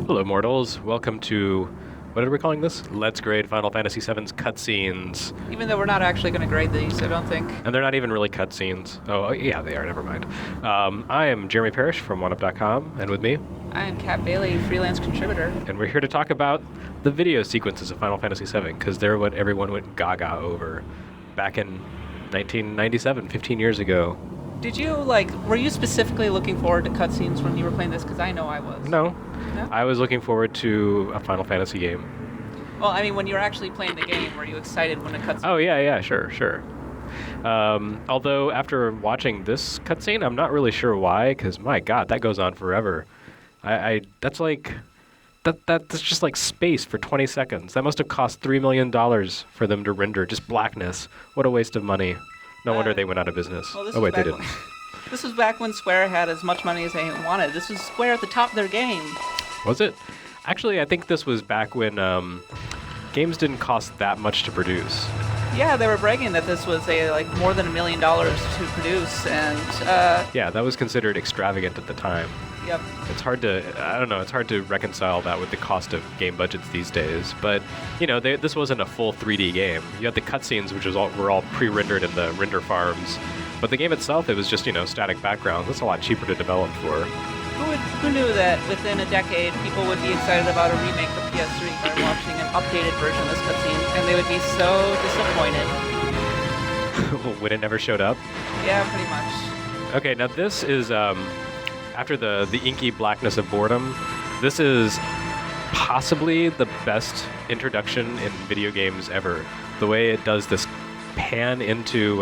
Hello, mortals. Welcome to, what are we calling this? Let's grade Final Fantasy VII's cutscenes. Even though we're not actually going to grade these, I don't think. And they're not even really cutscenes. Oh, yeah, they are. Never mind. I am Jeremy Parish from OneUp.com, and with me, I am Kat Bailey, freelance contributor. and we're here to talk about the video sequences of Final Fantasy VII, because they're what everyone went gaga over back in 1997, 15 years ago. Did you, were you specifically looking forward to cutscenes when you were playing this? Because I know I was. No. No? I was looking forward to a Final Fantasy game. Well, I mean, when you were actually playing the game, were you excited when a cutscene... Oh, yeah, sure. Although, after watching this cutscene, I'm not really sure why, because, my God, that goes on forever. That's just like space for 20 seconds. That must have cost $3 million for them to render just blackness. What a waste of money. No wonder they went out of business. Well, Oh, wait, they didn't. This was back when Square had as much money as they wanted. This was Square at the top of their game. Was it? Actually, I think this was back when games didn't cost that much to produce. Yeah, they were bragging that this was more than $1 million to produce, and Yeah, that was considered extravagant at the time. yep. It's hard to reconcile that with the cost of game budgets these days. But, this wasn't a full 3D game. You had the cutscenes, which were all pre-rendered in the render farms. But the game itself, it was just, static backgrounds. That's a lot cheaper to develop for. Who knew that within a decade people would be excited about a remake of PS3 by watching an updated version of this cutscene, and they would be so disappointed. When it never showed up? Yeah, pretty much. Okay, now this is, after the inky blackness of boredom, this is possibly the best introduction in video games ever. The way it does this pan into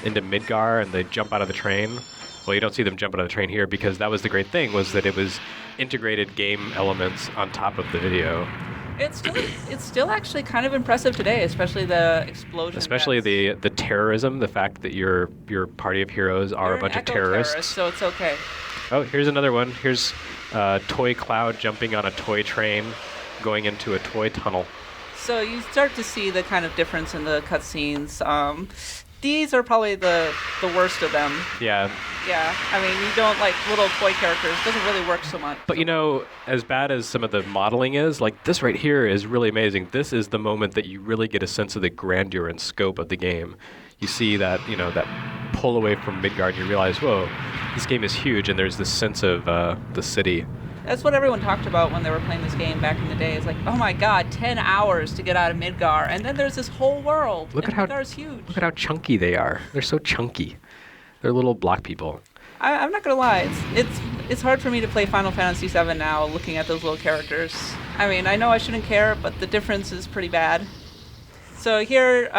Midgar and they jump out of the train. Well, you don't see them jump out of the train here because that was the great thing, was that it was integrated game elements on top of the video. It's still actually kind of impressive today, especially the explosion. Especially the terrorism, the fact that your party of heroes are a bunch of terrorists. So it's okay. Oh, here's another one. Here's Toy Cloud jumping on a toy train, going into a toy tunnel. So you start to see the kind of difference in the cutscenes. These are probably the worst of them. Yeah. Yeah, I mean, you don't like little toy characters. It doesn't really work so much. But as bad as some of the modeling is, this right here is really amazing. This is the moment that you really get a sense of the grandeur and scope of the game. You see that, that pull away from Midgar and you realize, whoa, this game is huge, and there's this sense of the city. That's what everyone talked about when they were playing this game back in the day. It's like, oh my God, 10 hours to get out of Midgar, and then there's this whole world. Midgar's huge. Look at how chunky they are. They're so chunky. They're little block people. I'm not gonna lie, it's hard for me to play Final Fantasy VII now, looking at those little characters. I mean, I know I shouldn't care, but the difference is pretty bad. So here,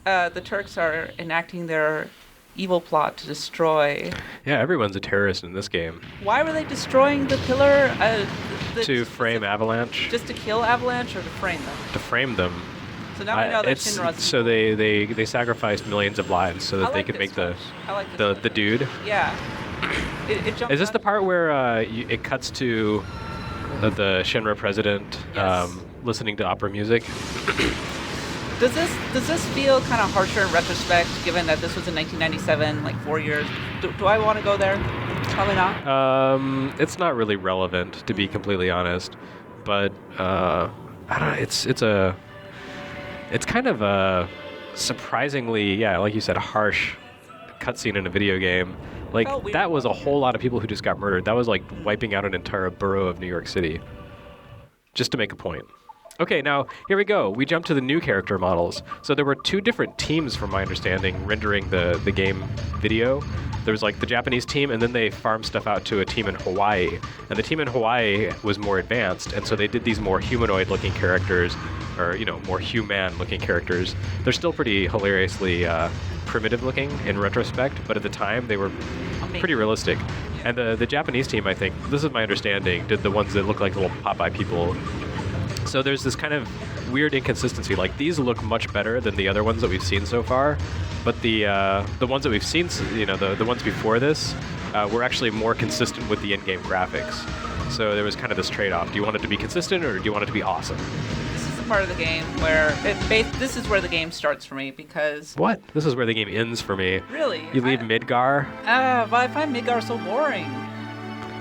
the Turks are enacting their evil plot to destroy. Yeah, everyone's a terrorist in this game. Why were they destroying the pillar? To frame Avalanche. Just to kill Avalanche or to frame them? To frame them. So now we know that Shinra's so evil. they sacrificed millions of lives so that they could make the dude. Yeah. It jumps Is this out the part where it cuts to the Shinra president Yes. listening to opera music? Does this feel kind of harsher in retrospect, given that this was in 1997, 4 years? Do I want to go there? Probably not. It's not really relevant, to be completely honest. But I don't know. It's kind of a surprisingly, like you said, harsh cutscene in a video game. That was a whole lot of people who just got murdered. That was like wiping out an entire borough of New York City. Just to make a point. Okay, now, here we go. We jump to the new character models. So there were two different teams, from my understanding, rendering the game video. There was, the Japanese team, and then they farmed stuff out to a team in Hawaii. And the team in Hawaii was more advanced, and so they did these more humanoid-looking characters, or, more human-looking characters. They're still pretty hilariously primitive-looking in retrospect, but at the time, they were pretty realistic. And the Japanese team, I think, this is my understanding, did the ones that look like little Popeye people. So there's this kind of weird inconsistency. These look much better than the other ones that we've seen so far, but the ones that we've seen, the ones before this, were actually more consistent with the in-game graphics. So there was kind of this trade-off. Do you want it to be consistent, or do you want it to be awesome? This is the part of the game where this is where the game starts for me, because... What? This is where the game ends for me. Really? You leave Midgar? But I find Midgar so boring.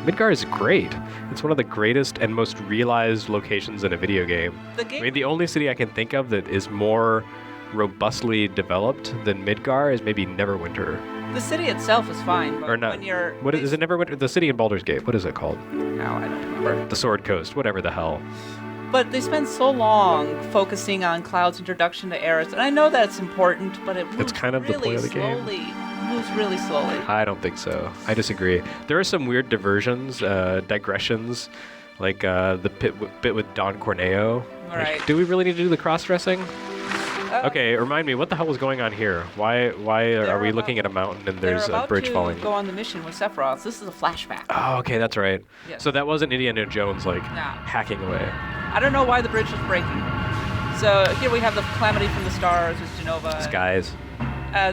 Midgar is great. It's one of the greatest and most realized locations in a video game. The game. I mean, the only city I can think of that is more robustly developed than Midgar is maybe Neverwinter. The city itself is fine, but Or not. when you're... What is it? Neverwinter? The city in Baldur's Gate. What is it called? No, I don't remember. The Sword Coast. Whatever the hell. But they spend so long focusing on Cloud's introduction to Eris, and I know that's important, but it moves It's kind of the really point of the game. slowly. It moves really slowly. I don't think so. I disagree. There are some weird diversions, digressions, like the bit with Don Corneo. All right. Do we really need to do the cross-dressing? Okay, remind me, what the hell was going on here? Why are we looking at a mountain and there's a bridge They're falling? about to go on the mission with Sephiroth. This is a flashback. Oh, okay, that's right. Yes. So that wasn't Indiana Jones, like, Nah. hacking away. I don't know why the bridge was breaking. So here we have the Calamity from the Stars with Genova. Skies.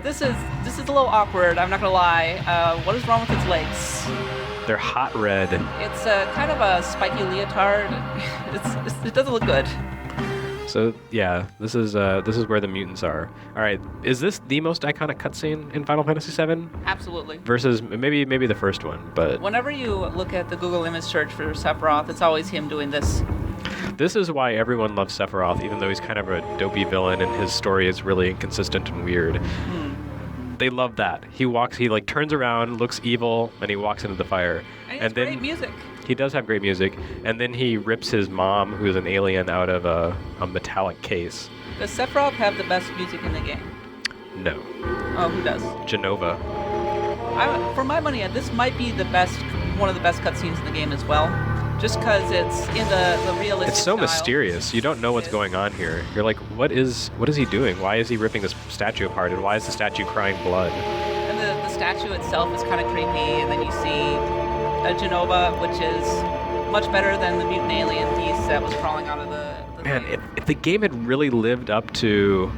This is a little awkward, I'm not gonna lie. What is wrong with its legs? They're hot red. It's kind of a spiky leotard. It doesn't look good. So, yeah, this is where the mutants are. All right, is this the most iconic cutscene in Final Fantasy VII? Absolutely. Versus maybe the first one, but... Whenever you look at the Google image search for Sephiroth, it's always him doing this. This is why everyone loves Sephiroth, even though he's kind of a dopey villain and his story is really inconsistent and weird. They love that. He like turns around, looks evil, and he walks into the fire. And then great music. He does have great music, and then he rips his mom, who's an alien, out of a metallic case. Does Sephiroth have the best music in the game? No. Oh, who does? Genova. For my money, this might be one of the best cutscenes in the game as well. Just because it's in the realistic It's so style. mysterious. You don't know what's going on here. You're like, what is he doing? Why is he ripping this statue apart, and why is the statue crying blood? And the statue itself is kind of creepy, and then you see Genova, which is much better than the mutant alien beast that was crawling out of the Man, thing. if the game had really lived up to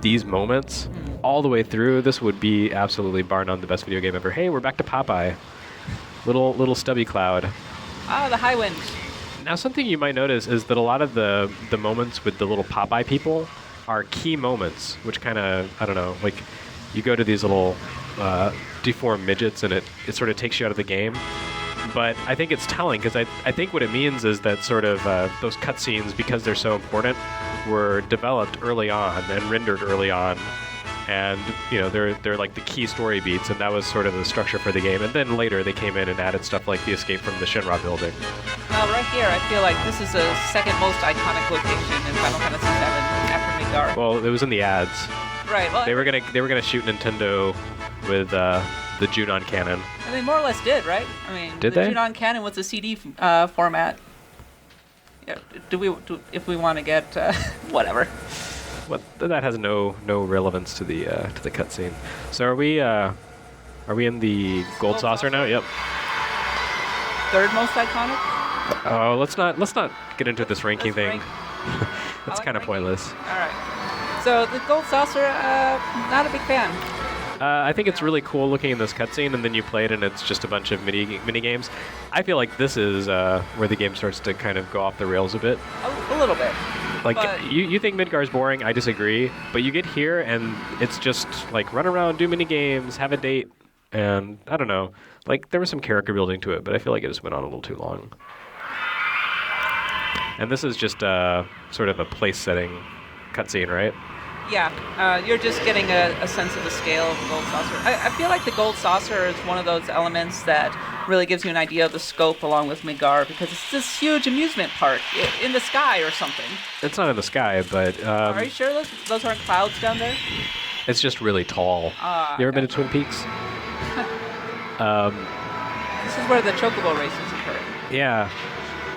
these moments all the way through, this would be absolutely bar none the best video game ever. Hey, we're back to Popeye. Little stubby Cloud. Ah, the high wind. Now, something you might notice is that a lot of the moments with the little Popeye people are key moments, which kind of, I don't know, like you go to these little deformed midgets and it sort of takes you out of the game. But I think it's telling because I think what it means is that sort of those cutscenes, because they're so important, were developed early on and rendered early on. And, you know, they're like the key story beats, and that was sort of the structure for the game. And then later they came in and added stuff like the escape from the Shinra building. Now, right here, I feel like this is the second most iconic location in Final Fantasy VII after Midgar. Well, it was in the ads. Right. Well, They were gonna shoot Nintendo with the Junon cannon. and they more or less did, right? I mean, Did the they? Junon Cannon was a CD format. Yeah. If we want to get whatever. What that has no relevance to the cutscene. So are we in the gold saucer now? Yep. Third most iconic. Oh, let's not get into this ranking Let's thing. rank. That's like kind of ranking. pointless. All right. So the gold saucer, not a big fan. I think it's really cool looking in this cutscene, and then you play it, and it's just a bunch of mini games. I feel like this is where the game starts to kind of go off the rails a bit. A little bit. Like, But- you think Midgar's boring, I disagree, but you get here and it's just like run around, do mini games, have a date, and I don't know. Like, there was some character building to it, but I feel like it just went on a little too long. And this is just sort of a place setting cutscene, right? Yeah, you're just getting a sense of the scale of the gold saucer. I feel like the gold saucer is one of those elements that really gives you an idea of the scope along with Midgar, because it's this huge amusement park in the sky or something. It's not in the sky, but Are you sure those aren't clouds down there? it's just really tall. You ever been to Twin Peaks? This is where the chocobo races occur. Yeah.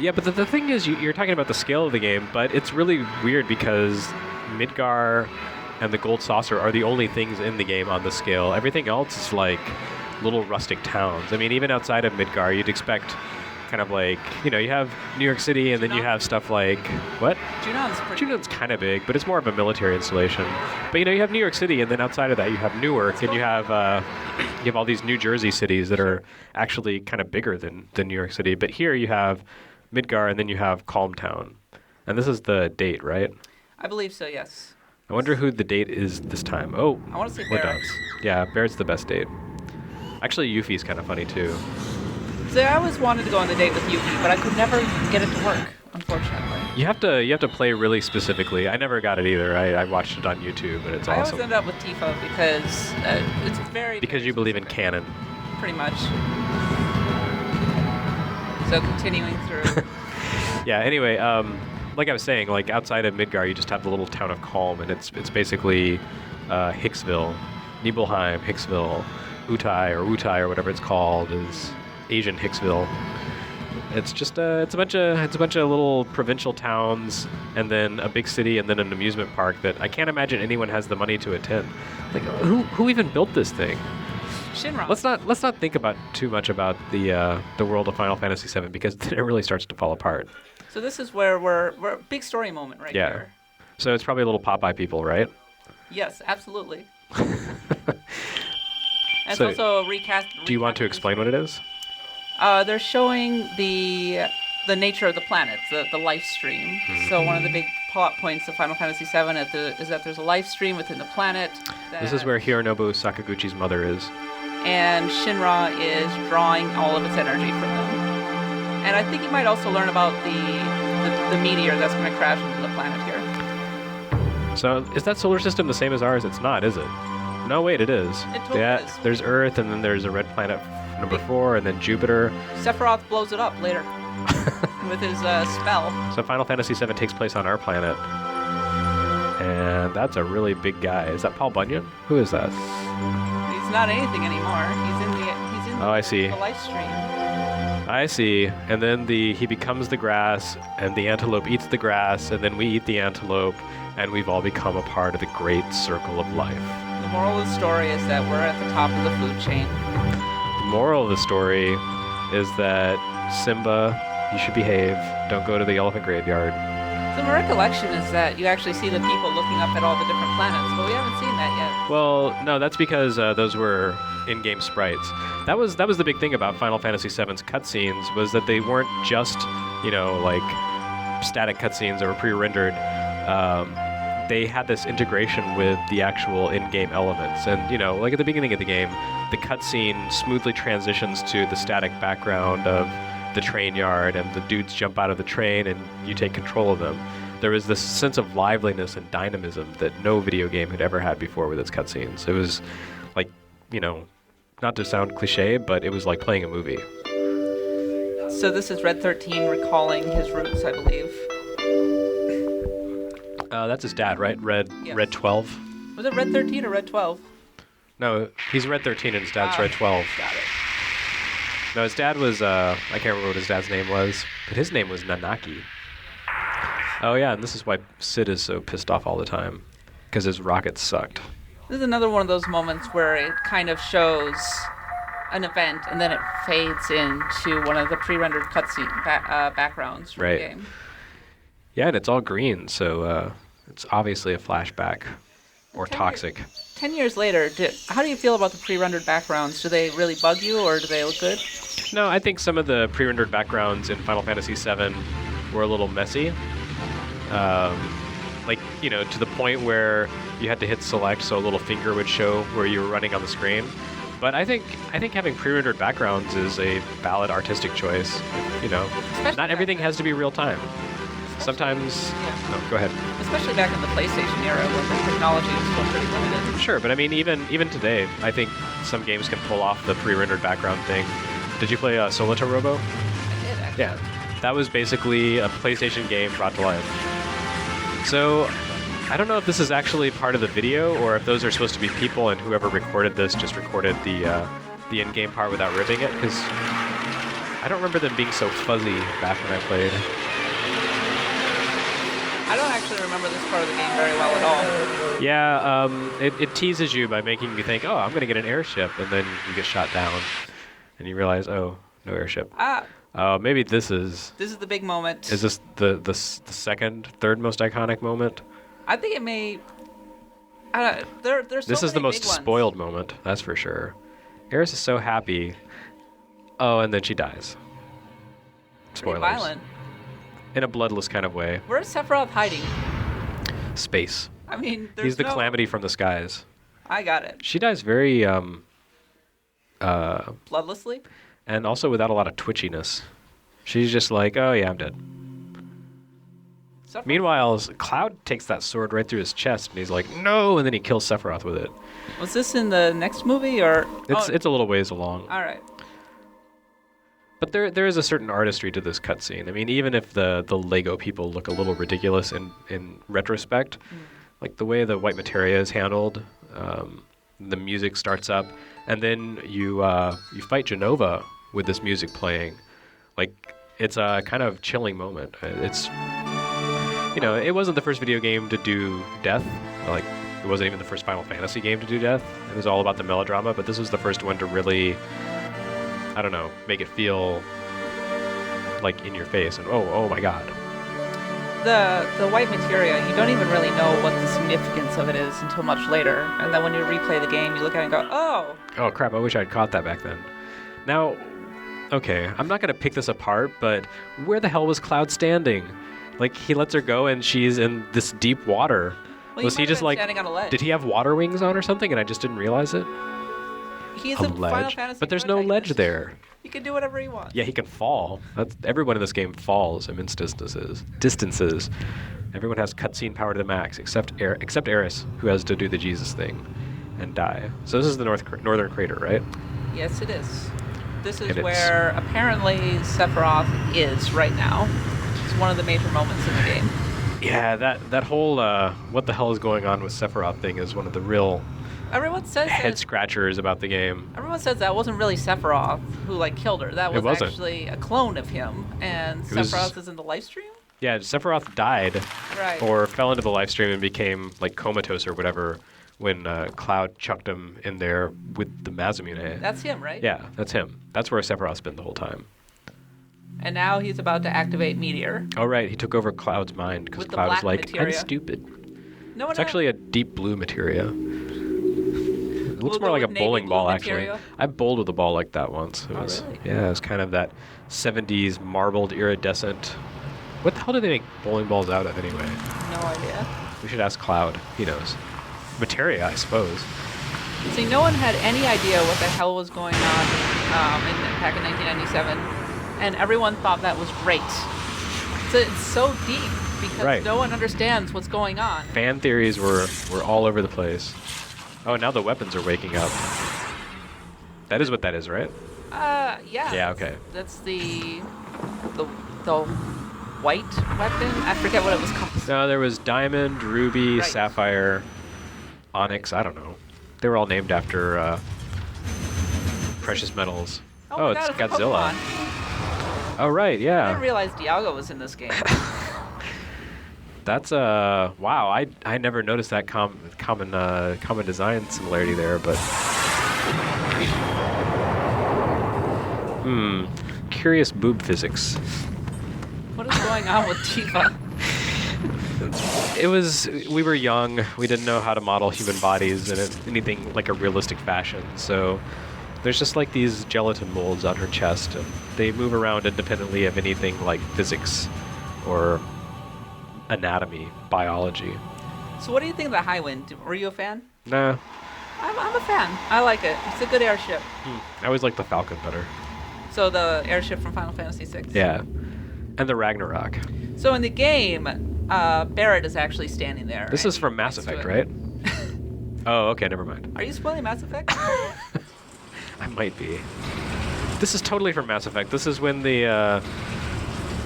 Yeah, but the thing is, you're talking about the scale of the game, but it's really weird because Midgar and the Gold Saucer are the only things in the game on the scale. Everything else is like little rustic towns. I mean, even outside of Midgar, you'd expect kind of like, you know, you have New York City and then you have stuff like, what? Junon's pretty Junon's kind of big, but it's more of a military installation. But, you know, you have New York City, and then outside of that, you have Newark, and you have all these New Jersey cities that are actually kind of bigger than New York City. But here you have Midgar, and then you have Calm Town. And this is the date, right? I believe so, yes. I wonder who the date is this time. Oh, I want to say we're Barracks. done. Yeah, Barrett's the best date. Actually, Yuffie's kind of funny, too. So I always wanted to go on the date with Yuki, but I could never get it to work, unfortunately. You have to play really specifically. I never got it either. I watched it on YouTube, and it's I awesome. always end up with Tifa because it's very... Because very you believe in specific. canon. Pretty much. So continuing through... Yeah, anyway, like I was saying, like outside of Midgar, you just have the little town of Calm, and it's basically Hicksville, Nibelheim, Hicksville, Utai or whatever it's called is Asian Hicksville. It's just it's a bunch of little provincial towns, and then a big city, and then an amusement park that I can't imagine anyone has the money to attend. Like who even built this thing? Shinra. Let's not think about too much about the world of Final Fantasy VII, because then it really starts to fall apart. So this is where we're big story moment right Yeah. here. So it's probably little Popeye people, right? Yes, absolutely. And So, it's also a recast. Do you want to explain what it is? They're showing the nature of the planets, the life stream. Mm-hmm. So one of the big plot points of Final Fantasy VII is that there's a life stream within the planet. This is where Hironobu Sakaguchi's mother is. And Shinra is drawing all of its energy from them. And I think you might also learn about the meteor that's going to crash into the planet here. So is that solar system the same as ours? It's not, is it? No, wait, it is. It totally is. There's Earth, and then there's a red planet number 4, and then Jupiter. Sephiroth blows it up later with his spell. So Final Fantasy VII takes place on our planet. And that's a really big guy. Is that Paul Bunyan? Who is that? He's not anything anymore. He's in the Oh, I see. the life stream. I see. And then he becomes the grass, and the antelope eats the grass, and then we eat the antelope, and we've all become a part of the great circle of life. The moral of the story is that we're at the top of the food chain. The moral of the story is that Simba, you should behave. Don't go to the elephant graveyard. So my recollection is that you actually see the people looking up at all the different planets, but we haven't seen that yet. Well, no, that's because those were in-game sprites. That was the big thing about Final Fantasy VII's cutscenes, was that they weren't just, like static cutscenes that were pre-rendered. They had this integration with the actual in-game elements. And, like at the beginning of the game, the cutscene smoothly transitions to the static background of the train yard, and the dudes jump out of the train and you take control of them. There was this sense of liveliness and dynamism that no video game had ever had before with its cutscenes. It was like, not to sound cliche, but it was like playing a movie. So this is Red 13 recalling his roots, I believe. That's his dad, right? Red 12? Was it Red 13 or Red 12? No, he's Red 13 and his dad's Red 12. Got it. No, his dad was, I can't remember what his dad's name was, but his name was Nanaki. Oh yeah, and this is why Sid is so pissed off all the time, because his rockets sucked. This is another one of those moments where it kind of shows an event and then it fades into one of the pre-rendered cutscene backgrounds from the game. Yeah, and it's all green, so it's obviously a flashback or toxic. 10 years later, how do you feel about the pre-rendered backgrounds? Do they really bug you, or do they look good? No, I think some of the pre-rendered backgrounds in Final Fantasy VII were a little messy. To the point where you had to hit select so a little finger would show where you were running on the screen. But I think having pre-rendered backgrounds is a valid artistic choice. Not everything has to be real time. Sometimes... Yeah. No, go ahead. Especially back in the PlayStation era when the technology was still pretty limited. Sure, but I mean, even today, I think some games can pull off the pre-rendered background thing. Did you play Solita Robo? I did, actually. Yeah. That was basically a PlayStation game brought to life. So, I don't know if this is actually part of the video, or if those are supposed to be people, and whoever recorded this just recorded the in-game part without ripping it, because I don't remember them being so fuzzy back when I played. I don't actually remember this part of the game very well at all. Yeah, it teases you by making you think, oh, I'm going to get an airship, and then you get shot down, and you realize, oh, no airship. Maybe this is... This is the big moment. Is this the second, third most iconic moment? I think it may... there's so This is the many most big ones. spoiled moment, that's for sure. Eris is so happy. Oh, and then she dies. Spoilers. Pretty violent. In a bloodless kind of way. Where's Sephiroth hiding? Space. I mean, there's He's the no... calamity from the skies. I got it. She dies very, Bloodlessly? and also without a lot of twitchiness. She's just like, oh yeah, I'm dead. Sephiroth? Meanwhile, Cloud takes that sword right through his chest, and he's like, no, and then he kills Sephiroth with it. Was this in the next movie, or? It's a little ways along. All right. But there is a certain artistry to this cutscene. I mean, even if the Lego people look a little ridiculous in retrospect, like the way the white materia is handled, the music starts up, and then you fight Genova with this music playing. Like, it's a kind of chilling moment. It's, it wasn't the first video game to do death. Like, it wasn't even the first Final Fantasy game to do death. It was all about the melodrama, but this was the first one to really, I don't know, make it feel like in your face and oh my god. The white materia, you don't even really know what the significance of it is until much later. And then when you replay the game, you look at it and go, oh! Oh crap, I wish I'd caught that back then. Now, okay, I'm not going to pick this apart, but where the hell was Cloud standing? Like, he lets her go and she's in this deep water. Well, was he just like, standing on a ledge. did he have water wings on or something and I just didn't realize it? He's A a Final ledge? Fantasy But there's no ledge protagonist. there. He can do whatever he wants. Yeah, he can fall. Everyone in this game falls in distances. Everyone has cutscene power to the max, except Aeris, who has to do the Jesus thing and die. So this is the northern crater, right? Yes, it is. This is And it's- where apparently Sephiroth is right now. It's one of the major moments in the game. Yeah, that whole what the hell is going on with Sephiroth thing is one of the real Everyone says head that, scratchers about the game. everyone says that wasn't really Sephiroth who killed her. That It was wasn't. actually a clone of him, and It was- Sephiroth is in the live stream. Yeah, Sephiroth died Right. or fell into the live stream and became like comatose or whatever when Cloud chucked him in there with the Mazamune. That's him, right? Yeah, that's him. That's where Sephiroth's been the whole time. And now he's about to activate Meteor. Oh, right. He took over Cloud's mind because With the Cloud was black like, materia. I'm stupid. No, It's actually a deep blue materia. It looks We'll more go like a with navy bowling blue ball, actually. materia. I bowled with a ball like that once. It Oh, was, really? Yeah, it was kind of that 70s marbled iridescent. What the hell do they make bowling balls out of anyway? No idea. We should ask Cloud. He knows. Materia, I suppose. See, no one had any idea what the hell was going on back in 1997, and everyone thought that was great. So it's so deep because Right. no one understands what's going on. Fan theories were all over the place. Oh, now the weapons are waking up. That is what that is, right? Yeah. Yeah, okay. That's the white weapon. I forget what it was called. No, there was Diamond, Ruby, Right. Sapphire, Onyx, I don't know. They were all named after precious metals. Oh my it's God, it's a Godzilla. Pokemon. Oh, right, I yeah. didn't realize Dialga was in this game. That's wow. I never noticed that common design similarity there, but curious boob physics. What is going on with Tifa? We were young. We didn't know how to model human bodies in anything like a realistic fashion. So there's just like these gelatin molds on her chest, and they move around independently of anything like physics or anatomy, biology. So what do you think of the Highwind? Were you a fan? Nah, I'm a fan. I like it. It's a good airship. I always liked the Falcon better. So the airship from Final Fantasy VI. Yeah, and the Ragnarok. So in the game, Barrett is actually standing there. This and is from Mass next to Effect, it. right? Oh, okay, never mind. Are you spoiling Mass Effect? I might be. This is totally from Mass Effect. This is when the,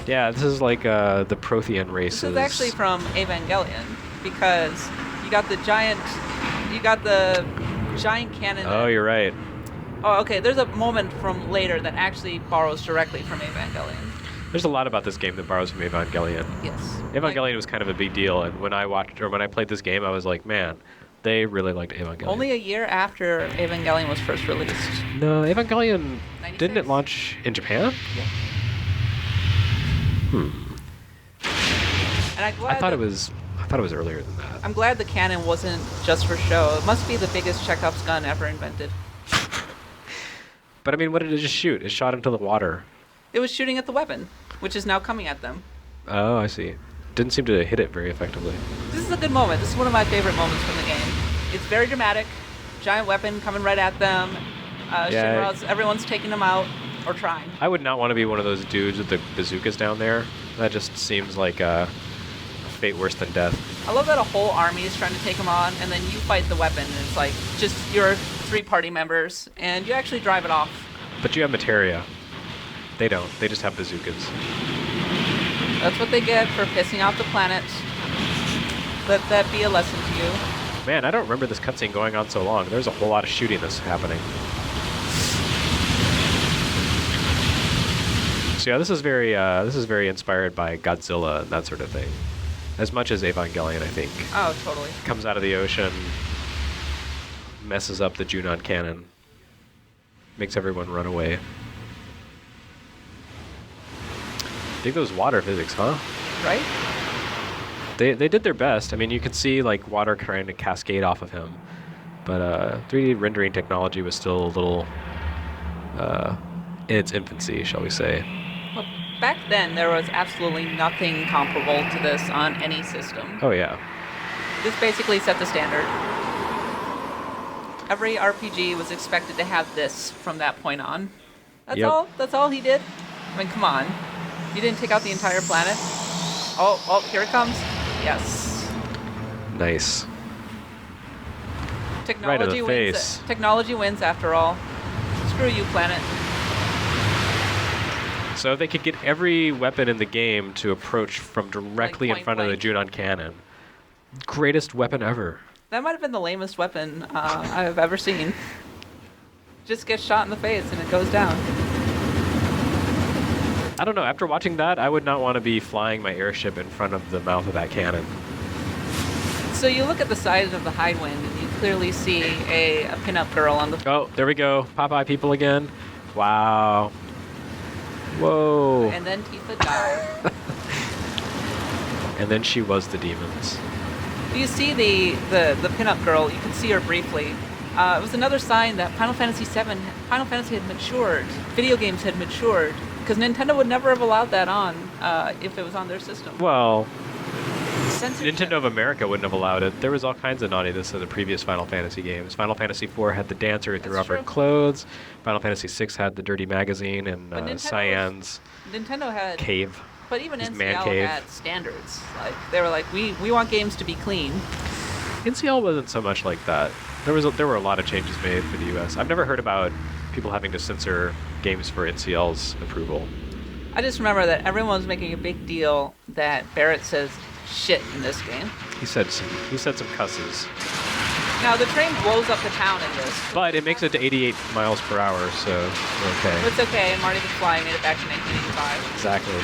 this is like the Prothean races. This is actually from Evangelion because you got the giant cannon. Oh, you're right. Oh, okay. There's a moment from later that actually borrows directly from Evangelion. There's a lot about this game that borrows from Evangelion. Yes. Evangelion was kind of a big deal, and when I played this game, I was like, man, they really liked Evangelion. Only a year after Evangelion was first released. No, Evangelion 96? didn't it launch in Japan? Yeah. And I thought it was earlier than that. I'm glad the cannon wasn't just for show. It must be the biggest Chekhov's gun ever invented. But I mean, what did it just shoot? It shot into the water. It was shooting at the weapon, which is now coming at them. Oh, I see. Didn't seem to hit it very effectively. This is a good moment. This is one of my favorite moments from the game. It's very dramatic. Giant weapon coming right at them. Yeah. Shinra's, everyone's taking them out. Or trying. I would not want to be one of those dudes with the bazookas down there. That just seems like a fate worse than death. I love that a whole army is trying to take him on, and then you fight the weapon, and it's like just your 3 party members, and you actually drive it off. But you have materia. They don't. They just have bazookas. That's what they get for pissing off the planet. Let that be a lesson to you. Man, I don't remember this cutscene going on so long. There's a whole lot of shooting that's happening. So yeah, this is very inspired by Godzilla and that sort of thing. As much as Evangelion, I think. Oh, totally. Comes out of the ocean, messes up the Junon cannon, makes everyone run away. I think those water physics, huh? Right? They did their best. I mean, you could see like water trying to cascade off of him, but 3D rendering technology was still a little in its infancy, shall we say. Well, back then, there was absolutely nothing comparable to this on any system. Oh yeah. This basically set the standard. Every RPG was expected to have this from that point on. That's Yep. all. That's all he did. I mean, come on. You didn't take out the entire planet. Oh, here it comes. Yes. Nice. Technology the wins. face. Technology wins after all. Screw you, planet. So if they could get every weapon in the game to approach from directly in point front of the blank. Junon cannon, greatest weapon ever. That might have been the lamest weapon I've ever seen. Just gets shot in the face and it goes down. I don't know. After watching that, I would not want to be flying my airship in front of the mouth of that cannon. So you look at the side of the Highwind and you clearly see a pinup girl on the... Oh, there we go. Popeye people again. Wow. Whoa. And then Tifa died. And then she was the demons. You see the pinup girl, you can see her briefly. It was another sign that Final Fantasy had matured. Video games had matured. Because Nintendo would never have allowed that on if it was on their system. Well, Censorship. Nintendo of America wouldn't have allowed it. There was all kinds of naughtiness in the previous Final Fantasy games. Final Fantasy IV had the dancer who threw off her true. clothes. Final Fantasy VI had the dirty magazine and But Nintendo Cyan's Nintendo had... cave. But even His man NCL cave. had standards. Like they were like, we want games to be clean. NCL wasn't so much like that. There were a lot of changes made for the US. I've never heard about people having to censor games for NCL's approval. I just remember that everyone was making a big deal that Barrett says shit in this game. He said some cusses. Now the train blows up the town in this. But it makes it to 88 miles per hour, so we're okay. But it's okay, and Marty McFly made it back to 1985. Exactly.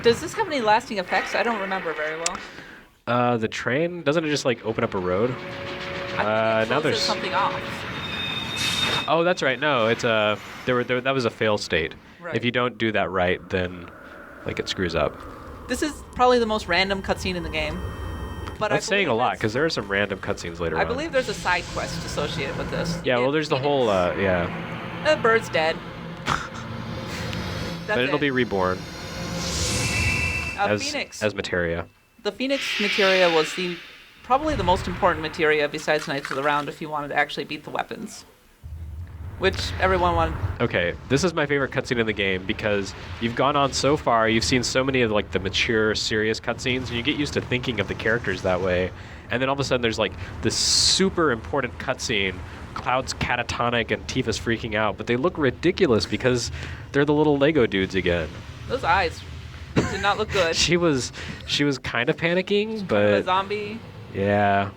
Does this have any lasting effects? I don't remember very well. The train, doesn't it just like open up a road? I think it now closes there's something off. Oh, that's right. No, it's that was a fail state. Right. If you don't do that right, then like it screws up. This is probably the most random cutscene in the game. But That's saying a lot because because there are some random cutscenes later on. I believe there's a side quest associated with this. Yeah, well, there's the whole yeah. The bird's dead. But it'll be reborn as Phoenix. as materia. The Phoenix materia was probably the most important materia besides Knights of the Round if you wanted to actually beat the weapons. Which everyone wanted. Okay, this is my favorite cutscene in the game because you've gone on so far, you've seen so many of like the mature, serious cutscenes, and you get used to thinking of the characters that way. And then all of a sudden there's like this super important cutscene. Cloud's catatonic and Tifa's freaking out, but they look ridiculous because they're the little Lego dudes again. Those eyes did not look good. She was kind of panicking, A but zombie. yeah.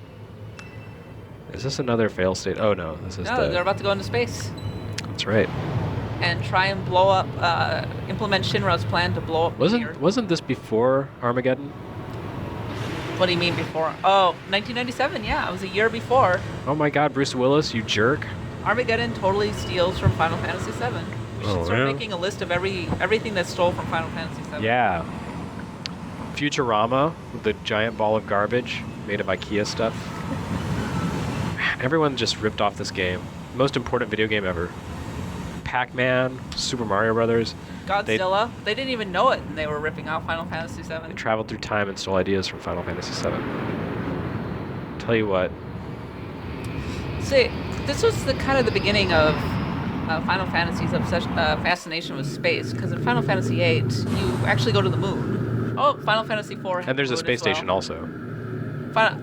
Is this another fail state? Oh no, this is No, they're about to go into space That's right. and try and blow up, implement Shinra's plan to blow up Meteor. Wasn't this before Armageddon? What do you mean before? Oh, 1997, yeah, it was a year before. Oh my God, Bruce Willis, you jerk! Armageddon totally steals from Final Fantasy VII. We should Oh, start yeah? making a list of everything that stole from Final Fantasy VII. Yeah. Futurama with the giant ball of garbage made of IKEA stuff. Everyone just ripped off this game. Most important video game ever. Pac-Man, Super Mario Brothers. Godzilla. They didn't even know it, and they were ripping out Final Fantasy They VII. traveled through time and stole ideas from Final Fantasy VII. Tell you what. See, this was the kind of the beginning of Final Fantasy's fascination with space, because in Final Fantasy VIII, you actually go to the moon. Oh, Final Fantasy IV had And there's the a moon space as well. station also.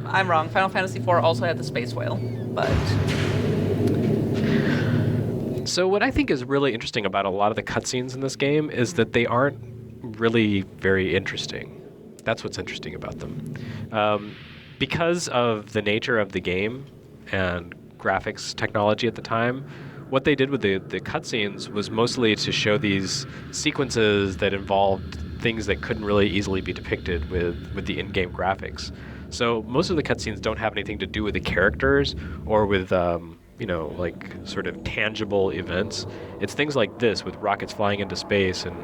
I'm wrong. Final Fantasy IV also had the space whale, but So what I think is really interesting about a lot of the cutscenes in this game is that they aren't really very interesting. That's what's interesting about them. Because of the nature of the game and graphics technology at the time, what they did with the cutscenes was mostly to show these sequences that involved things that couldn't really easily be depicted with the in-game graphics. So most of the cutscenes don't have anything to do with the characters or with like sort of tangible events. It's things like this with rockets flying into space and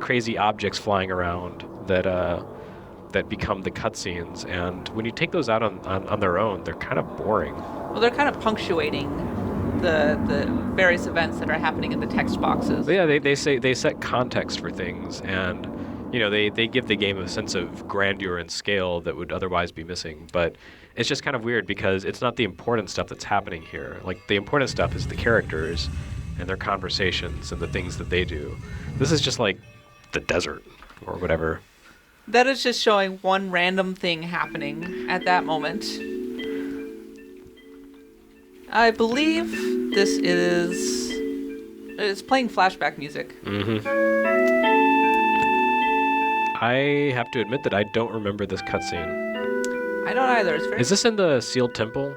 crazy objects flying around that become the cutscenes. And when you take those out on their own, they're kind of boring. well, they're kind of punctuating the various events that are happening in the text boxes. But yeah, they set context for things, and they give the game a sense of grandeur and scale that would otherwise be missing. But it's just kind of weird because it's not the important stuff that's happening here. Like, the important stuff is the characters and their conversations and the things that they do. This is just like the desert or whatever. That is just showing one random thing happening at that moment. I believe this is... It's playing flashback music. Mm-hmm. I have to admit that I don't remember this cutscene. I don't either. It's very... Is this in the sealed temple?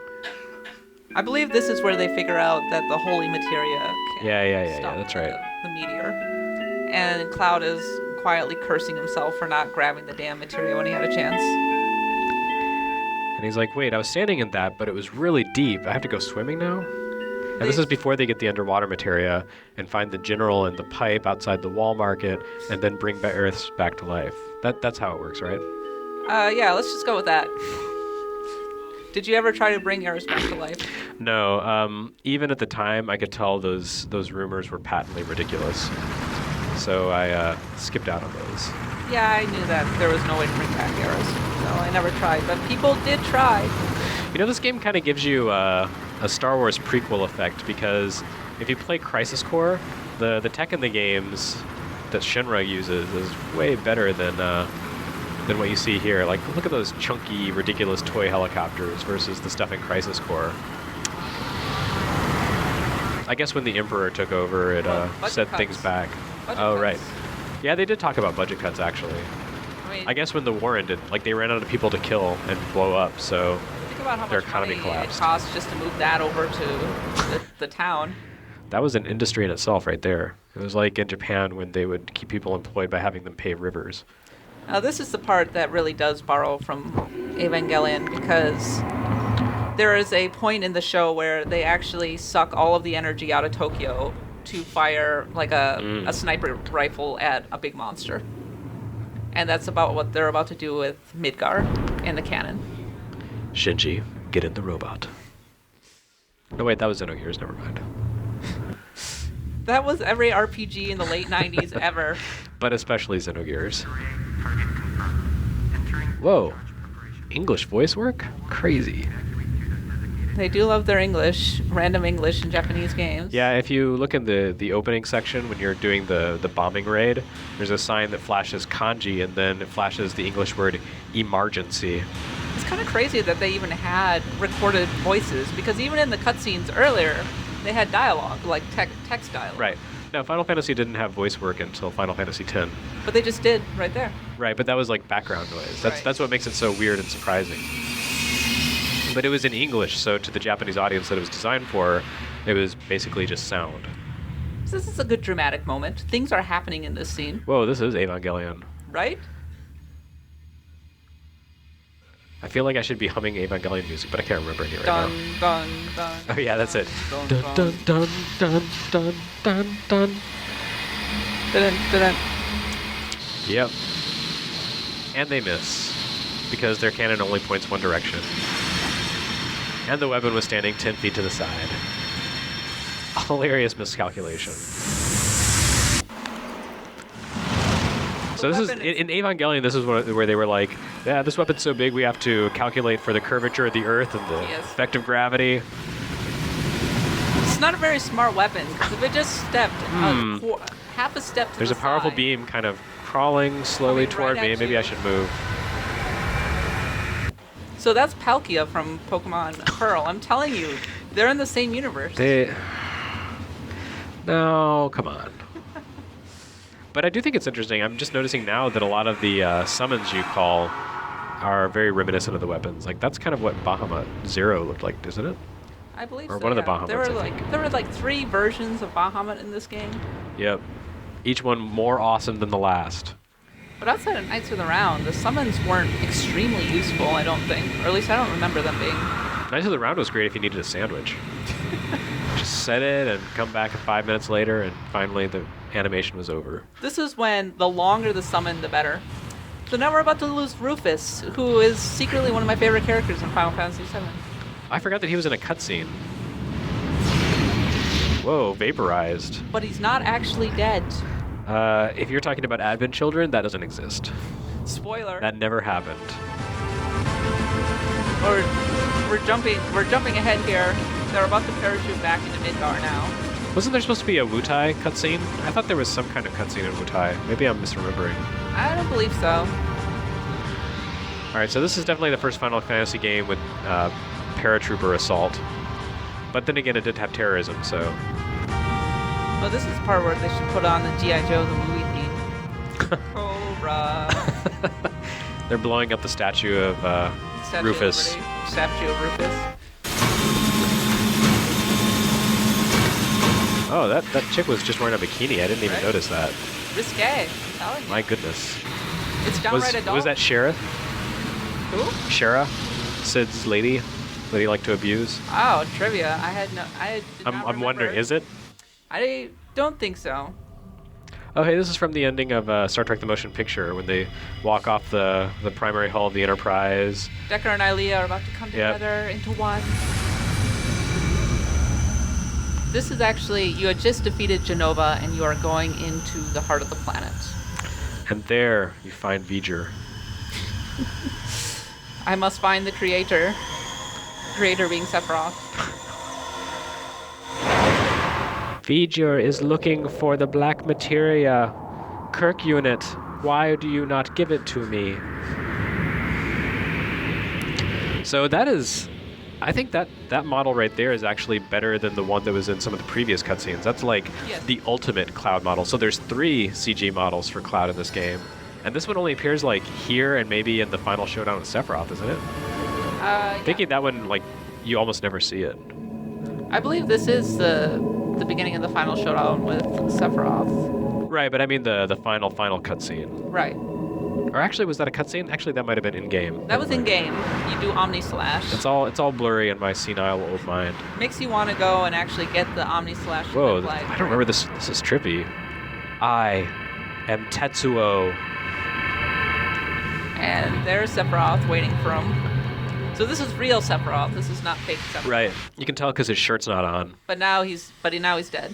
I believe this is where they figure out that the holy materia can Yeah, stop that's right. the meteor. And Cloud is quietly cursing himself for not grabbing the damn materia when he had a chance. And he's like, wait, I was standing in that, but it was really deep. I have to go swimming now? And this is before they get the underwater materia and find the general and the pipe outside the wall market and then bring Earth back to life. That's how it works, right? Yeah, let's just go with that. Did you ever try to bring Eris back to life? No. Even at the time, I could tell those rumors were patently ridiculous. So I skipped out on those. Yeah, I knew that there was no way to bring back Eris, so I never tried. But people did try. This game kind of gives you a Star Wars prequel effect because if you play Crisis Core, the tech in the games that Shinra uses is way better than what you see here. Like, look at those chunky, ridiculous toy helicopters versus the stuff in Crisis Core. I guess when the Emperor took over, it set things back. Budget Oh, cuts. right. Yeah, they did talk about budget cuts, actually. I guess when the war ended, like, they ran out of people to kill and blow up, so Think about how their much economy money collapsed. it costs just to move that over to the town. That was an industry in itself right there. It was like in Japan when they would keep people employed by having them pave rivers. Now, this is the part that really does borrow from Evangelion, because there is a point in the show where they actually suck all of the energy out of Tokyo to fire like a sniper rifle at a big monster. And that's about what they're about to do with Midgar in the canon. Shinji, get in the robot. No, wait, that was Xenogears, never mind. That was every RPG in the late 90s ever. But especially Xenogears. Whoa. English voice work? Crazy. They do love their English, random English in Japanese games. Yeah, if you look in the opening section when you're doing the bombing raid, there's a sign that flashes kanji and then it flashes the English word emergency. It's kind of crazy that they even had recorded voices, because even in the cutscenes earlier, they had dialogue, like text dialogue. Right. No, Final Fantasy didn't have voice work until Final Fantasy X. But they just did right there. Right, but that was like background noise. Right. That's what makes it so weird and surprising. But it was in English, so to the Japanese audience that it was designed for, it was basically just sound. So this is a good dramatic moment. Things are happening in this scene, Whoa, this is Evangelion. right? I feel like I should be humming Evangelion music, but I can't remember it right Dun, now. dun, dun. Oh yeah, that's it. Dun, Dun dun dun dun dun dun dun. Dun, dun, dun. Yep. And they miss, because their cannon only points one direction. And the weapon was standing 10 feet to the side. A hilarious miscalculation. So this is, in Evangelion, this is where they were like, yeah, this weapon's so big we have to calculate for the curvature of the Earth and the Yes. effect of gravity. It's not a very smart weapon, because if it just stepped half a step to There's the a powerful side, beam kind of crawling slowly Coming toward right me. at Maybe you. I should move. So that's Palkia from Pokemon Pearl. I'm telling you, they're in the same universe. No, come on. But I do think it's interesting. I'm just noticing now that a lot of the summons you call are very reminiscent of the weapons. Like, that's kind of what Bahamut Zero looked like, isn't it? I believe Or so, one of the yeah. Bahamuts, I think. There were like 3 versions of Bahamut in this game. Yep. Each one more awesome than the last. But outside of Knights of the Round, the summons weren't extremely useful, I don't think. Or at least I don't remember them being. Knights of the Round was great if you needed a sandwich. Just set it and come back 5 minutes later, and finally the animation was over. This is when the longer the summon, the better. So now we're about to lose Rufus, who is secretly one of my favorite characters in Final Fantasy VII. I forgot that he was in a cutscene. Whoa, vaporized. But he's not actually dead. If you're talking about Advent Children, that doesn't exist. Spoiler. That never happened. Or we're jumping ahead here. They're about to parachute back into Midgar now. Wasn't there supposed to be a Wutai cutscene? I thought there was some kind of cutscene in Wutai. Maybe I'm misremembering. I don't believe so. Alright, so this is definitely the first Final Fantasy game with paratrooper assault. But then again, it did have terrorism, so... Well, this is the part where they should put on the G.I. Joe, the movie theme. Cobra. They're blowing up the statue of Statue Rufus. Of Liberty. Statue of Rufus. Oh, that chick was just wearing a bikini. I didn't even Right. notice that. Risque, I'm telling you. My goodness. It's downright adult. Was that Sheriff? Who? Shara? Sid's lady that he liked to abuse? Oh, trivia. I did not I'm wondering, remember. is it? I don't think so. Oh, hey, this is from the ending of Star Trek The Motion Picture when they walk off the primary hull of the Enterprise. Decker and Ilea are about to come Yep. together into one. This is actually, you had just defeated Genova and you are going into the heart of the planet. And there you find V'ger. I must find the creator. Creator being Sephiroth. V'ger is looking for the black materia. Kirk unit, why do you not give it to me? So that is... I think that model right there is actually better than the one that was in some of the previous cutscenes. That's like Yes. the ultimate Cloud model. So there's 3 CG models for Cloud in this game. And this one only appears like here and maybe in the final showdown with Sephiroth, isn't it? Thinking that one, like, you almost never see it. I believe this is the beginning of the final showdown with Sephiroth. Right, but I mean the final cutscene. Right. Or actually, was that a cutscene? Actually, that might have been in-game. That was in game. You do Omni Slash. It's all blurry in my senile old mind. Makes you want to go and actually get the Omni Slash. Whoa, flag. I don't remember this. This is trippy. I am Tetsuo. And there's Sephiroth waiting for him. So this is real Sephiroth. This is not fake Sephiroth. Right. You can tell because his shirt's not on. But now he's dead.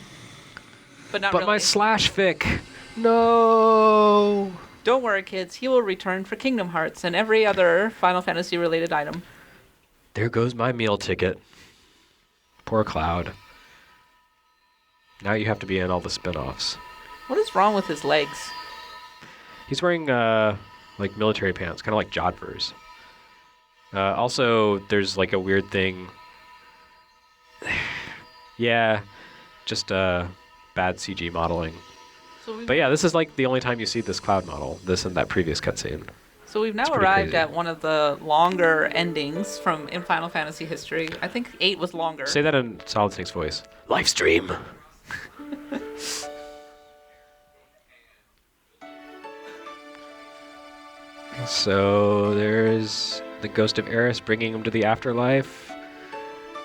But not But really. my slash fic. No. Don't worry, kids. He will return for Kingdom Hearts and every other Final Fantasy related item. There goes my meal ticket. Poor Cloud. Now you have to be in all the spin-offs. What is wrong with his legs? He's wearing like military pants, kind of like Jodhpurs. Also, there's like a weird thing. Yeah, just bad CG modeling. But yeah, this is like the only time you see this Cloud model. This and that previous cutscene. So we've now It's pretty arrived crazy. at one of the longer endings in Final Fantasy history. I think 8 was longer. Say that in Solid Snake's voice. Live stream. So there's the ghost of Eris bringing him to the afterlife.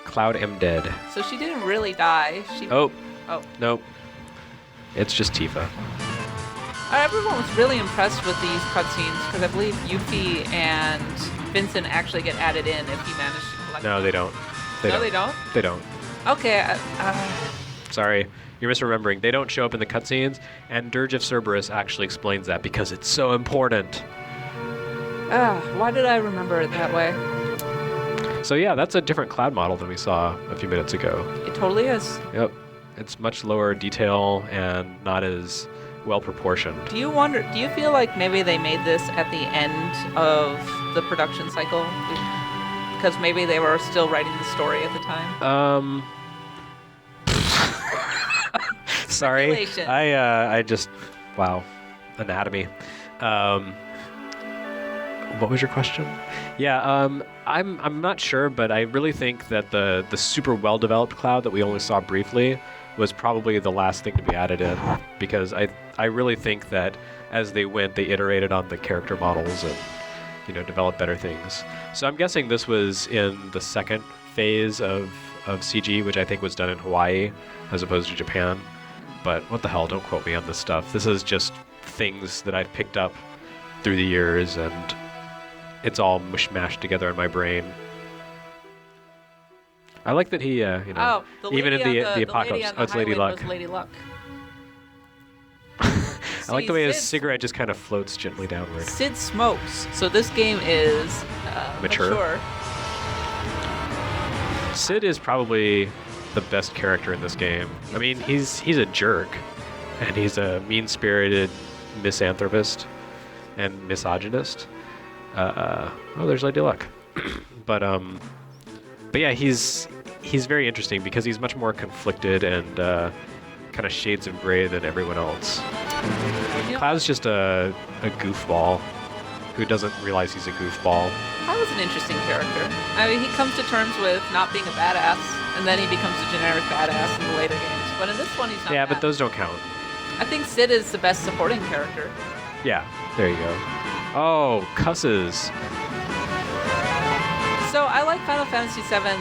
Cloud am dead. So she didn't really die. Oh, Oh. nope. It's just Tifa. Everyone was really impressed with these cutscenes because I believe Yuffie and Vincent actually get added in if you manage to collect No, them. they don't. No, they don't? They don't. Okay. Sorry, you're misremembering. They don't show up in the cutscenes, and Dirge of Cerberus actually explains that because it's so important. Why did I remember it that way? So yeah, that's a different Cloud model than we saw a few minutes ago. It totally is. Yep. It's much lower detail and not as well proportioned. Do you feel like maybe they made this at the end of the production cycle? Because maybe they were still writing the story at the time? Sorry. Speculation. I just, wow. Anatomy. What was your question? Yeah, I'm not sure, but I really think that the super well-developed Cloud that we only saw briefly was probably the last thing to be added in, because I really think that as they went, they iterated on the character models and, developed better things. So I'm guessing this was in the second phase of CG, which I think was done in Hawaii as opposed to Japan. But what the hell, don't quote me on this stuff. This is just things that I've picked up through the years, and it's all mush-mashed together in my brain. I like that he, the even in lady the on the apocalypse. lady on the Oh, it's Lady highway Luck. was Lady Luck. I like the way his Sid- cigarette just kind of floats gently downward. Sid smokes, so this game is Mature. Sid is probably the best character in this game. I mean, he's a jerk, and he's a mean-spirited misanthropist and misogynist. Oh, there's Lady Luck. but yeah, he's very interesting because he's much more conflicted and kind of shades of gray than everyone else. Cloud's just a goofball who doesn't realize he's a goofball. That was an interesting character. I mean, he comes to terms with not being a badass, and then he becomes a generic badass in the later games. But in this one, he's not. Yeah, that. but those don't count. I think Sid is the best supporting character. Yeah, there you go. Oh, cusses. So I like Final Fantasy VII's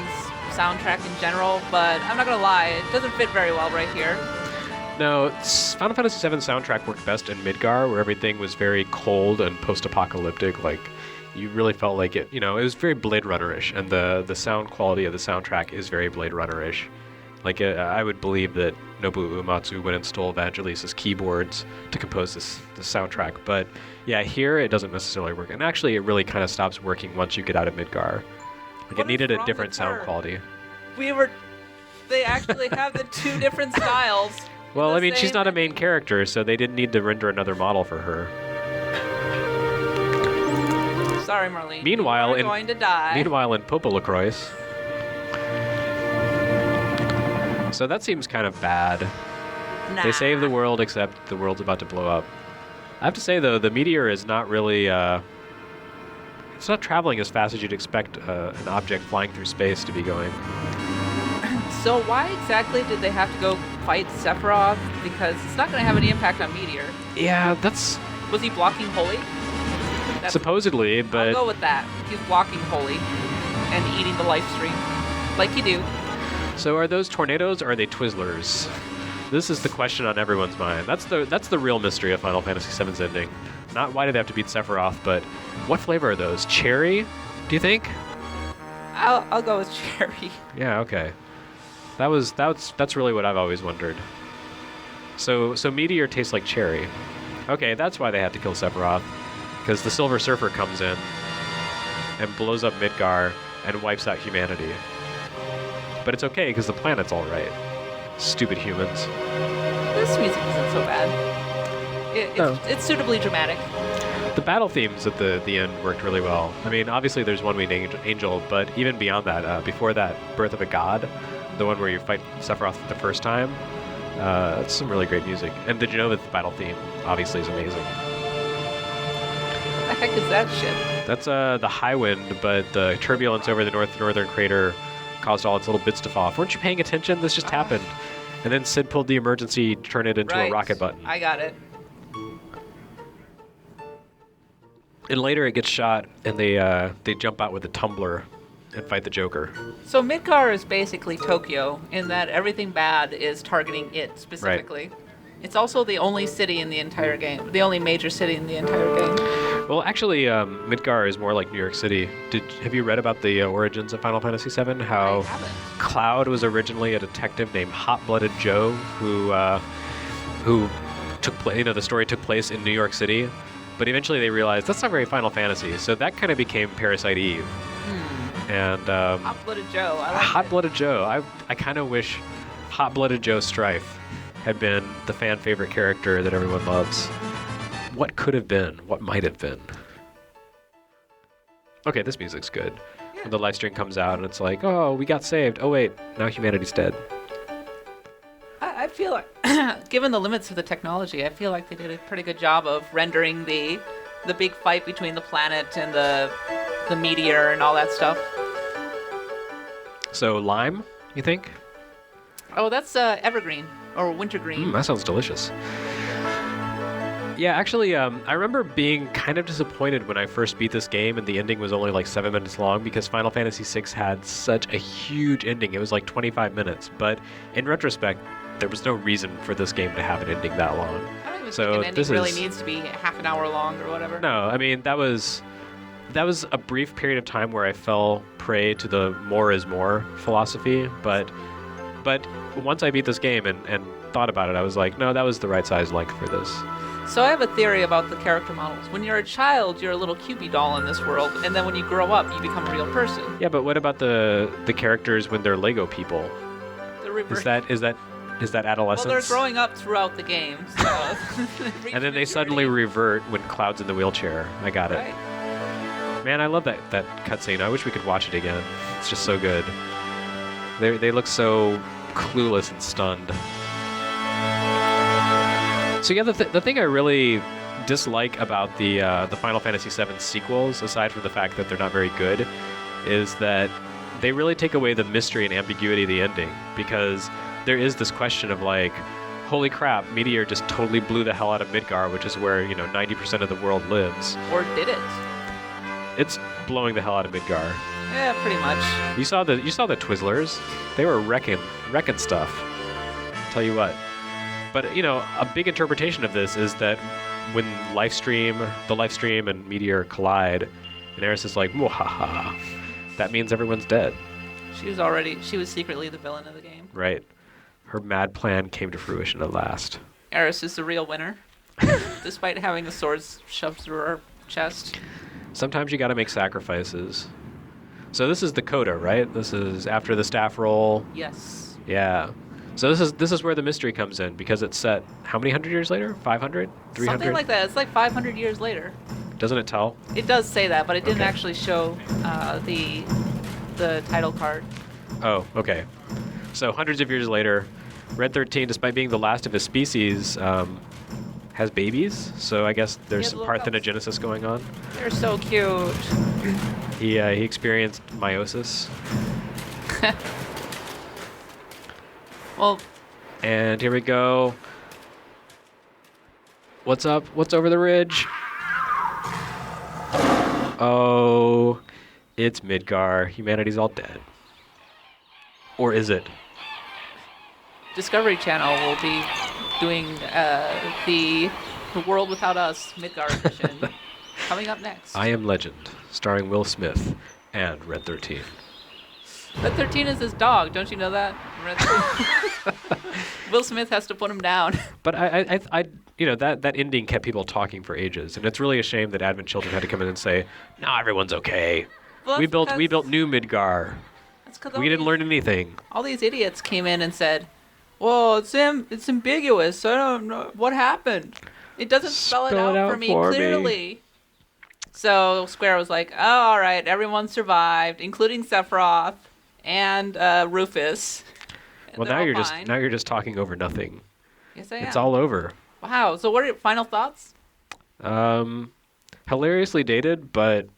soundtrack in general, but I'm not gonna lie, it doesn't fit very well right here. No, Final Fantasy VII soundtrack worked best in Midgar, where everything was very cold and post-apocalyptic. Like, you really felt like it. It was very Blade Runner-ish, and the sound quality of the soundtrack is very Blade Runner-ish. Like, I would believe that Nobuo Uematsu went and stole Evangelisa's keyboards to compose this soundtrack. But yeah, here it doesn't necessarily work, and actually, it really kind of stops working once you get out of Midgar. Like, it needed a different sound quality. They actually have the two different styles. Well, I mean, she's not a main character, so they didn't need to render another model for her. Sorry, Marlene. Meanwhile, you're going to die. Meanwhile, in Popa Lacroix. So that seems kind of bad. Nah. They save the world, except the world's about to blow up. I have to say, though, the meteor is not really... it's not traveling as fast as you'd expect an object flying through space to be going. So why exactly did they have to go fight Sephiroth? Because it's not going to have any impact on Meteor. Yeah, that's... Was he blocking Holy? Supposedly, but... I'll go with that. He's blocking Holy and eating the life stream. Like you do. So are those tornadoes or are they Twizzlers? This is the question on everyone's mind. That's the real mystery of Final Fantasy VII's ending. Not why did they have to beat Sephiroth, but what flavor are those? Cherry, do you think? I'll go with cherry. Yeah, okay. That's really what I've always wondered. So Meteor tastes like cherry. Okay, that's why they had to kill Sephiroth, because the Silver Surfer comes in and blows up Midgar and wipes out humanity. But it's okay because the planet's all right. Stupid humans. This music isn't so bad. It's suitably dramatic. The battle themes at the end worked really well. I mean, obviously there's One Winged Angel, but even beyond that, before that, Birth of a God, the one where you fight Sephiroth for the first time, that's some really great music. And the Genovith battle theme, obviously, is amazing. What the heck is that shit? That's the high wind, but the turbulence over the northern crater caused all its little bits to fall off. Weren't you paying attention? This just happened. And then Sid pulled the emergency, turn it into a rocket button. I got it. And later it gets shot, and they jump out with a tumbler and fight the Joker. So Midgar is basically Tokyo in that everything bad is targeting it specifically. Right. It's also the only city in the entire game, the only major city in the entire game. Well, actually, Midgar is more like New York City. Have you read about the origins of Final Fantasy VII? How I haven't. Cloud was originally a detective named Hot-Blooded Joe, who took place. The story took place in New York City, but eventually they realized that's not very Final Fantasy, so that kind of became Parasite Eve. And Hot-blooded Joe. I like it. Hot-blooded Joe. I kind of wish Hot-blooded Joe Strife had been the fan favorite character that everyone loves. What could have been? What might have been? Okay, this music's good. Yeah. When the live stream comes out and it's like, oh, we got saved. Oh wait, now humanity's dead. I feel like, given the limits of the technology, I feel like they did a pretty good job of rendering the big fight between the planet and the meteor and all that stuff. So lime, you think? Oh, that's evergreen or wintergreen. That sounds delicious. Yeah, actually, I remember being kind of disappointed when I first beat this game and the ending was only like 7 minutes long because Final Fantasy VI had such a huge ending. It was like 25 minutes. But in retrospect, there was no reason for this game to have an ending that long. I don't even So think an this ending really is- needs to be half an hour long or whatever. No, I mean, that was a brief period of time where I fell prey to the more is more philosophy. But once I beat this game and thought about it, I was like, no, that was the right size length for this. So I have a theory about the character models. When you're a child, you're a little Cupid doll in this world, and then when you grow up, you become a real person. Yeah, but what about the characters when they're Lego people? The reverse. Is that Well, adolescence? they're growing up throughout the game, so... And then they suddenly revert when Cloud's in the wheelchair. I got it. Right. Man, I love that cutscene. I wish we could watch it again. It's just so good. They look so clueless and stunned. So yeah, the thing I really dislike about the Final Fantasy VII sequels, aside from the fact that they're not very good, is that they really take away the mystery and ambiguity of the ending, because there is this question of like, holy crap, Meteor just totally blew the hell out of Midgar, which is where 90% of the world lives. Or did it? It's blowing the hell out of Midgar. Yeah, pretty much. You saw the Twizzlers. They were wrecking stuff. Tell you what. But a big interpretation of this is that when the live stream and Meteor collide, and Aeris is like, "Mwahaha," that means everyone's dead. She was secretly the villain of the game. Right. Her mad plan came to fruition at last. Aeris is the real winner, despite having the swords shoved through her chest. Sometimes you got to make sacrifices. So this is the coda, right? This is after the staff roll. Yes. Yeah. So this is where the mystery comes in, because it's set how many hundred years later? 500? 300? Something like that. It's like 500 years later. Doesn't it tell? It does say that, but it didn't Okay. actually show the title card. Oh, okay. So hundreds of years later, Red 13, despite being the last of his species, has babies. So I guess there's Yeah, some little cubs. parthenogenesis going on. They're so cute. He experienced meiosis. Well, And here we go. What's up? What's over the ridge? Oh, it's Midgar. Humanity's all dead. Or is it? Discovery Channel will be doing the World Without Us Midgar edition coming up next. I Am Legend, starring Will Smith and Red 13. Red 13 is his dog. Don't you know that? Will Smith has to put him down. But I that ending kept people talking for ages, and it's really a shame that Advent Children had to come in and say, "No, everyone's okay. Well, we that's built new Midgar. That's 'cause We didn't learn anything." all these idiots came in and said, "Well, it's ambiguous. I don't know what happened. It doesn't spell it out for me clearly." So Square was like, "Oh, all right, everyone survived, including Sephiroth and Rufus." And Well, they're now all you're fine. just talking over nothing. Yes, I am. It's all over. Wow. So what are your final thoughts? Hilariously dated, but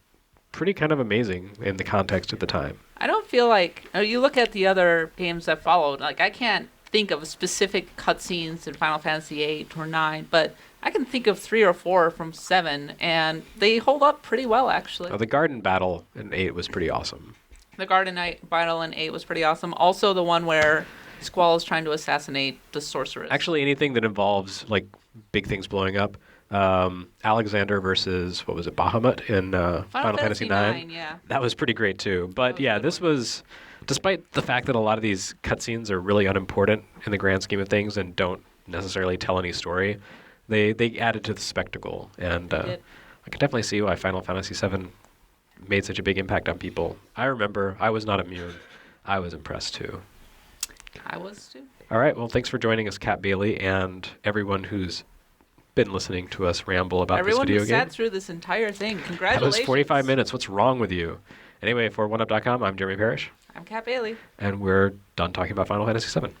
pretty kind of amazing in the context of the time. I don't feel like you look at the other games that followed. Like I can't think of specific cutscenes in Final Fantasy VIII or IX, but I can think of 3 or 4 from 7, and they hold up pretty well actually. The garden battle in 8 was pretty awesome. The Garden Knight battle in 8 was pretty awesome. Also, the one where Squall is trying to assassinate the sorceress. Actually, anything that involves like big things blowing up. Alexander versus what was it, Bahamut in Final Fantasy IX. Yeah. That was pretty great too. But was yeah, a good this was, despite the fact that a lot of these cutscenes are really unimportant in the grand scheme of things and don't necessarily tell any story, they added to the spectacle, and did. I can definitely see why Final Fantasy VII made such a big impact on people. I remember I was not immune. I was impressed too. I was too. All right. Well, thanks for joining us, Kat Bailey, and everyone who's been listening to us ramble about Everyone this who video game. sat through this entire thing, That congratulations. was 45 minutes. What's wrong with you? Anyway, for oneup.com, I'm Jeremy Parish. I'm Kat Bailey. And we're done talking about Final Fantasy VII.